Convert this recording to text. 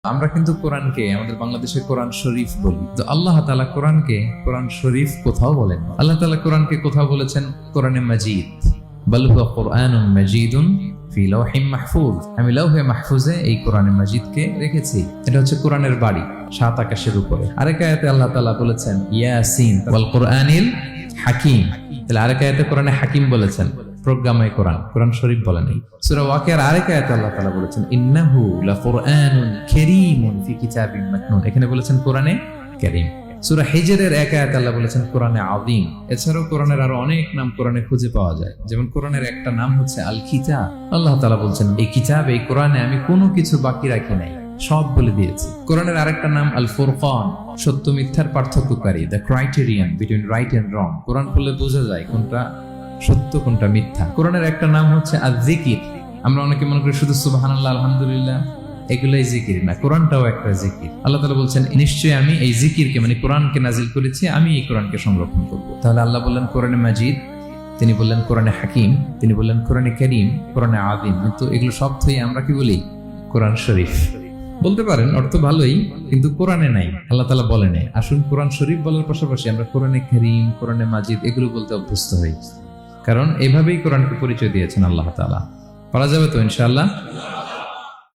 আমরা কিন্তু কোরআনকে আমাদের বাংলাদেশে কোরআন শরীফ বলি, তো আল্লাহ তাআলা কোরআনকে কোরআন শরীফ কোথাও বলেন। আল্লাহ তাআলা কোরআনকে কোথাও বলেছেন কোরআনে মাজিদ, বাল হুয়া কুরআনুন মাজিদুন ফি লাওহিম মাহফুজ। আমি লাওহে মাহফুজে এই কোরআনে মাজিদকে রেখেছি। এটা হচ্ছে কোরআনের বাড়ি, সাত আকাশের উপরে। আরেক আয়াতে আল্লাহ তাআলা বলেছেন ইয়াসিন ওয়াল কুরআনিল হাকিম। তাহলে আরেক আয়াতে কোরআনে হাকিম বলেছেন, প্রোগ্রামে কোরআন, কোরআন শরীফ বলে নাই। সূরা ওয়াকিয়ার আরেক আয়াতে আল্লাহ তাআলা বলেছেন ইন্নাহু লাকুরআনুন কারীমুন ফি কিতাবিন মাকনুন। এখানে বলেছেন কোরআনে কারীম। সূরা হিজরের এক আয়াতে আল্লাহ বলেছেন কোরআনে আযীম। এছাড়াও কোরআনের আরো অনেক নাম কোরআনে খুঁজে পাওয়া যায়। যেমন কোরআনের একটা নাম হচ্ছে আল কিতাব। আল্লাহ তাআলা বলছেন এই কিতাব, এই কোরআনে আমি কোনো কিছু বাকি রাখি নাই, সব বলে দিয়েছি। কোরআনের আরেকটা নাম আল ফুরকান, সত্য মিথ্যার পার্থক্যকারী, the criterion between right and wrong. কোরআন পড়লে বোঝা যায় কোনটা সত্য কোনটা মিথ্যা। কোরআনের একটা নাম হচ্ছে আয-যিকির। আমরা অনেকে মনে করি শুধু সুবহানাল্লাহ আলহামদুলিল্লাহ এগুলাই জিকির, না, কোরআনটাও একটা জিকির। আল্লাহ তাআলা বলছেন নিশ্চয়ই আমি এই জিকিরকে মানে কোরআনকে নাজিল করেছি, আমি এই কোরআনকে সংরক্ষণ করব। তাহলে আল্লাহ বললেন কোরআনে মাজিদ, তিনি বললেন কোরআনে হাকিম, তিনি বললেন কোরআনে কারীম, কোরআনে আযীম। কিন্তু এগুলো সব থেকে আমরা কি বলি? কোরআন শরীফ বলতে পারেন, অর্থ ভালোই, কিন্তু কোরআনে নাই, আল্লাহ তাআলা বলে নাই। আসুন কোরআন শরীফ বলার পাশাপাশি আমরা কোরআনে কারীম, কোরআনে মাজিদ এগুলো বলতে অভ্যস্ত হই, কারণ এভাবেই কোরআনকে পরিচয় দিয়েছেন আল্লাহ তাআলা। পড়া যাবে তো ইনশাআল্লাহ?